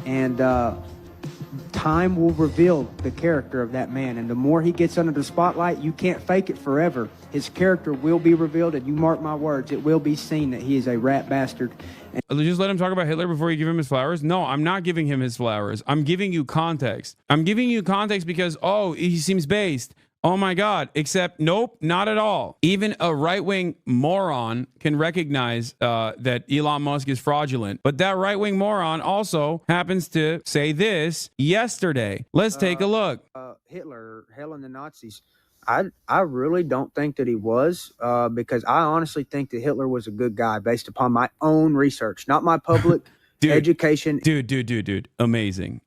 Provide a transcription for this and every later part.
And time will reveal the character of that man. And the more he gets under the spotlight, you can't fake it forever. His character will be revealed, and you mark my words, it will be seen that he is a rat bastard. Just let him talk about Hitler before you give him his flowers? No, I'm not giving him his flowers. I'm giving you context. I'm giving you context because, oh, he seems based. Oh my God. Except, nope, not at all. Even a right-wing moron can recognize that Elon Musk is fraudulent. But that right-wing moron also happens to say this yesterday. Let's take a look. Hitler, hell in the Nazis. I really don't think that he was, because I honestly think that Hitler was a good guy based upon my own research, not my public education. Dude. Amazing.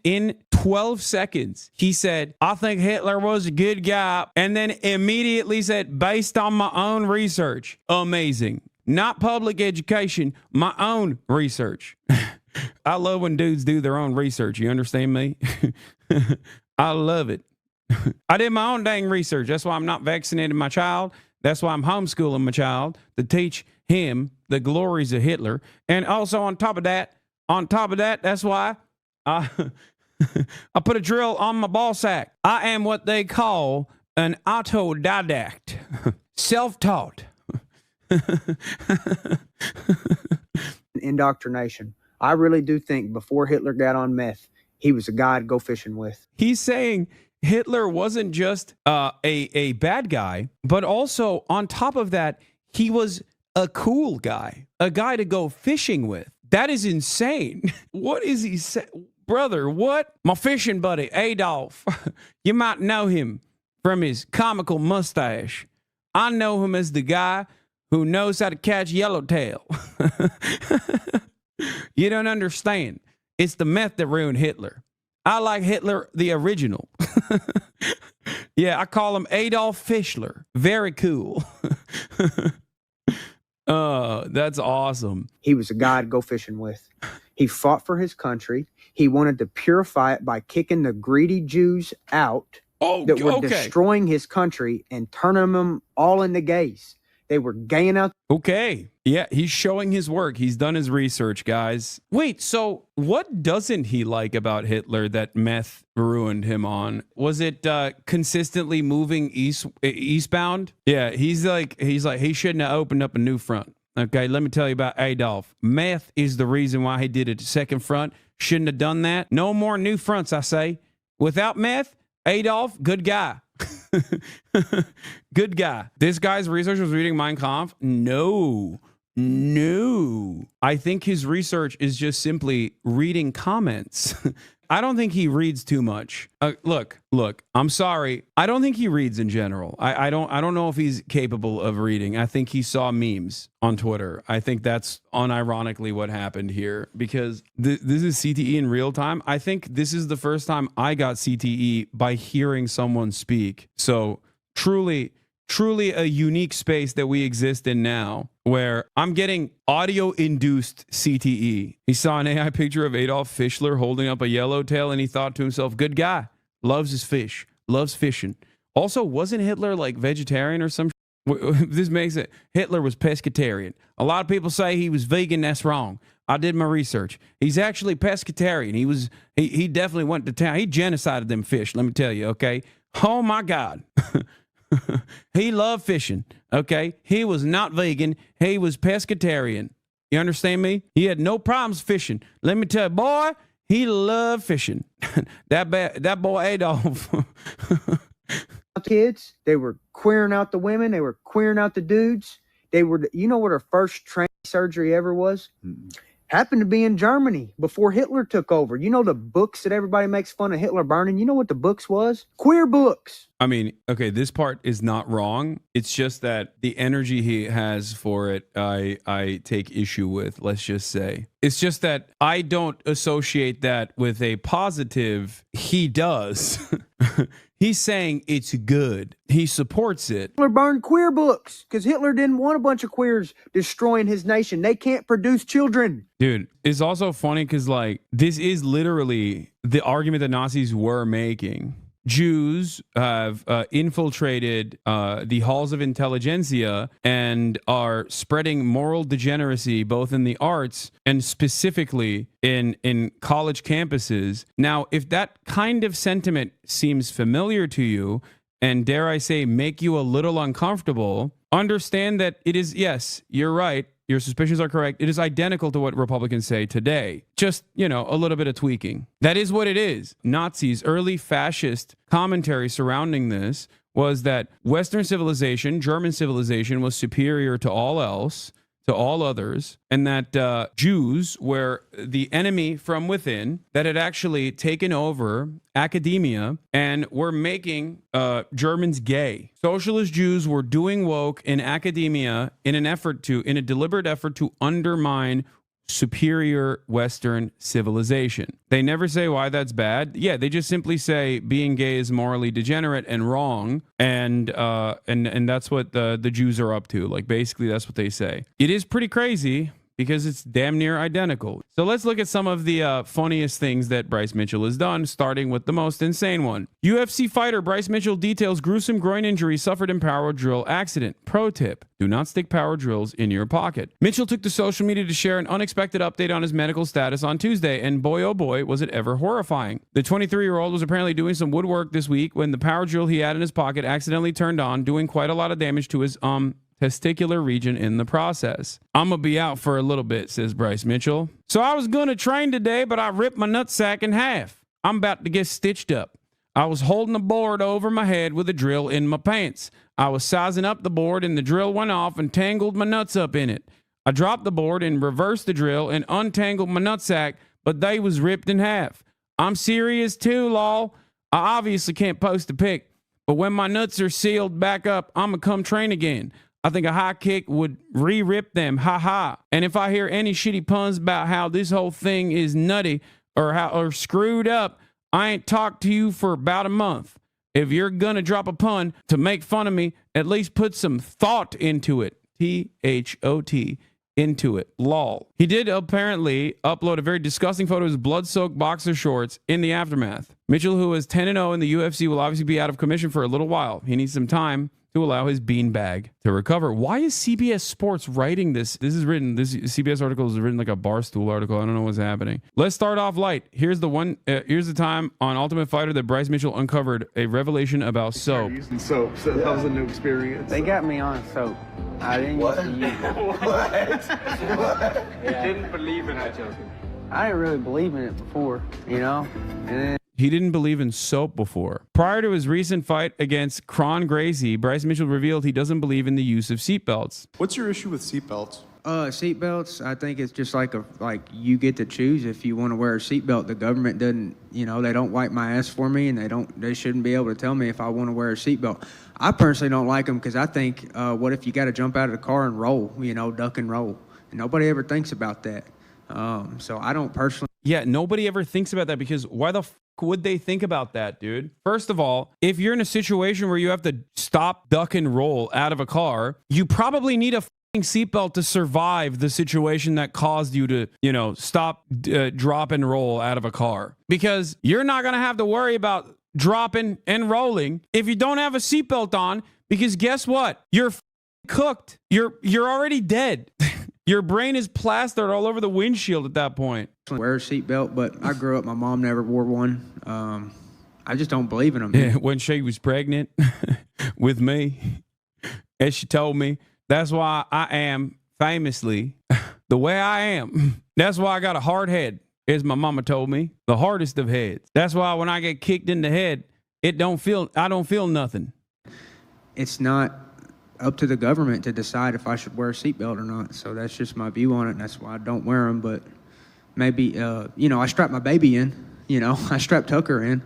In 12 seconds, he said, I think Hitler was a good guy. And then immediately said, based on my own research. Amazing. Not public education, my own research. I love when dudes do their own research. You understand me? I love it. I did my own dang research. That's why I'm not vaccinating my child. That's why I'm homeschooling my child to teach him the glories of Hitler. And also on top of that, that's why I put a drill on my ball sack. I am what they call an autodidact, self-taught. Indoctrination. I really do think before Hitler got on meth, he was a guy to go fishing with. He's saying Hitler wasn't just a bad guy, but also on top of that, he was a cool guy, a guy to go fishing with. That is insane. What is he saying? Brother, what? My fishing buddy, Adolf. You might know him from his comical mustache. I know him as the guy who knows how to catch yellowtail. You don't understand. It's the meth that ruined Hitler. I like Hitler, the original. Yeah, I call him Adolf Fischler. Very cool. That's awesome. He was a guy to go fishing with. He fought for his country. He wanted to purify it by kicking the greedy Jews out that were destroying his country and turning them all into gays. They were gaying out. Okay. Yeah, he's showing his work. He's done his research, guys. Wait, so what doesn't he like about Hitler that meth ruined him on? Was it consistently moving eastbound? Yeah, he's like he shouldn't have opened up a new front. Okay, let me tell you about Adolf. Meth is the reason why he did a second front. Shouldn't have done that. No more new fronts, I say. Without meth, Adolf, good guy. Good guy. This guy's research was reading Mein Kampf? No. I think his research is just simply reading comments. I don't think he reads too much. Look, I'm sorry. I don't think he reads in general. I don't know if he's capable of reading. I think he saw memes on Twitter. I think that's unironically what happened here, because this is CTE in real time. I think this is the first time I got CTE by hearing someone speak. So truly a unique space that we exist in now, where I'm getting audio-induced CTE. He saw an AI picture of Adolf Fischler holding up a yellowtail, and he thought to himself, good guy, loves his fish, loves fishing. Also, wasn't Hitler like vegetarian or some this makes it, Hitler was pescatarian. A lot of people say he was vegan. That's wrong. I did my research. He's actually pescatarian. He definitely went to town. He genocided them fish, let me tell you, okay? Oh my God. He loved fishing, okay? He was not vegan. He was pescatarian. You understand me? He had no problems fishing. Let me tell you, boy, he loved fishing. That boy Adolf. Kids, they were queering out the women. They were queering out the dudes. They were, you know what her first train surgery ever was? Happened to be in Germany before Hitler took over. You know the books that everybody makes fun of Hitler burning? You know what the books was? Queer books. I mean, okay, this part is not wrong. It's just that the energy he has for it, I take issue with, let's just say. It's just that I don't associate that with a positive. He does. He's saying it's good. He supports it. Hitler burned queer books because Hitler didn't want a bunch of queers destroying his nation. They can't produce children. Dude, it's also funny because, like, this is literally the argument that Nazis were making. Jews have infiltrated the halls of intelligentsia and are spreading moral degeneracy both in the arts and specifically in college campuses. Now, if that kind of sentiment seems familiar to you and, dare I say, make you a little uncomfortable, understand that it is, yes, you're right. Your suspicions are correct. It is identical to what Republicans say today. Just, a little bit of tweaking. That is what it is. Nazis, early fascist commentary surrounding this was that Western civilization, German civilization, was superior to all else, to all others, and that Jews were the enemy from within that had actually taken over academia and were making Germans gay. Socialist Jews were doing woke in academia in a deliberate effort to undermine superior Western civilization. They never say why that's bad. Yeah, they just simply say being gay is morally degenerate and wrong, and that's what the Jews are up to. Like, basically, that's what they say. It is pretty crazy because it's damn near identical. So let's look at some of the funniest things that Bryce Mitchell has done, starting with the most insane one. UFC fighter Bryce Mitchell details gruesome groin injury suffered in power drill accident. Pro tip: do not stick power drills in your pocket. Mitchell took to social media to share an unexpected update on his medical status on Tuesday, and boy oh boy was it ever horrifying. The 23-year-old was apparently doing some woodwork this week when the power drill he had in his pocket accidentally turned on, doing quite a lot of damage to his testicular region in the process. I'm gonna be out for a little bit, says Bryce Mitchell. So I was gonna train today, but I ripped my nutsack in half. I'm about to get stitched up. I was holding a board over my head with a drill in my pants. I was sizing up the board and the drill went off and tangled my nuts up in it. I dropped the board and reversed the drill and untangled my nutsack, but they was ripped in half. I'm serious too, lol. I obviously can't post a pic, but when my nuts are sealed back up, I'm gonna come train again. I think a high kick would re-rip them, ha. And if I hear any shitty puns about how this whole thing is nutty or screwed up, I ain't talked to you for about a month. If you're gonna drop a pun to make fun of me, at least put some thought into it. T-H-O-T, into it, lol. He did apparently upload a very disgusting photo of his blood-soaked boxer shorts in the aftermath. Mitchell, who is 10-0 in the UFC, will obviously be out of commission for a little while. He needs some time to allow his beanbag to recover. Why is CBS Sports writing this? This CBS article is written like a Barstool article. I don't know what's happening. Let's start off light. Here's the time on Ultimate Fighter that Bryce Mitchell uncovered a revelation about soap. Using soap, so that was a new experience. They got me on soap. I didn't used to use it. What? Yeah. You didn't believe in it. I didn't really believe in it before, And then He didn't believe in soap before. Prior to his recent fight against Kron Gracie, Bryce Mitchell revealed he doesn't believe in the use of seatbelts. What's your issue with seatbelts? Seatbelts, I think it's just like you get to choose if you want to wear a seatbelt. The government doesn't, they don't wipe my ass for me, and they shouldn't be able to tell me if I want to wear a seatbelt. I personally don't like them because I think, what if you got to jump out of the car and roll, duck and roll? And nobody ever thinks about that. So I don't personally. Yeah, nobody ever thinks about that because why the would they think about that, dude? First of all, if you're in a situation where you have to stop, duck, and roll out of a car, you probably need a seatbelt to survive the situation that caused you to, stop, drop, and roll out of a car. Because you're not going to have to worry about dropping and rolling if you don't have a seatbelt on, because guess what? You're cooked. You're already dead. Your brain is plastered all over the windshield at that point. Wear a seatbelt, but I grew up, my mom never wore one. I just don't believe in them. Yeah, when she was pregnant with me, as she told me, that's why I am famously the way I am. That's why I got a hard head, as my mama told me, the hardest of heads. That's why when I get kicked in the head, I don't feel nothing. It's not up to the government to decide if I should wear a seatbelt or not. So that's just my view on it, and that's why I don't wear them. But maybe, I strap my baby in, I strap Tucker in,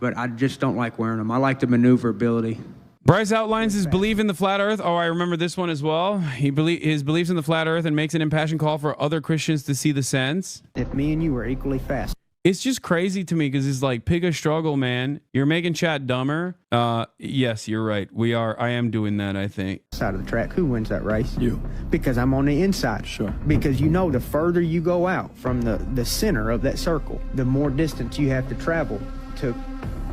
but I just don't like wearing them. I like the maneuverability. Bryce outlines his belief in the flat earth. Oh, I remember this one as well. His beliefs in the flat earth and makes an impassioned call for other Christians to see the sense. If me and you were equally fast. It's just crazy to me because it's like, pick a struggle, man. You're making chat dumber. Yes, you're right. I am doing that, I think. Side of the track, who wins that race? You. Because I'm on the inside. Sure. Because the further you go out from the center of that circle, the more distance you have to travel to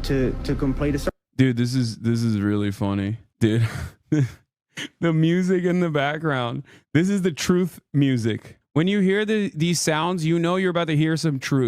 to complete a surgery. Dude, this is really funny, dude. The music in the background. This is the truth music. When you hear these sounds, you know you're about to hear some truth.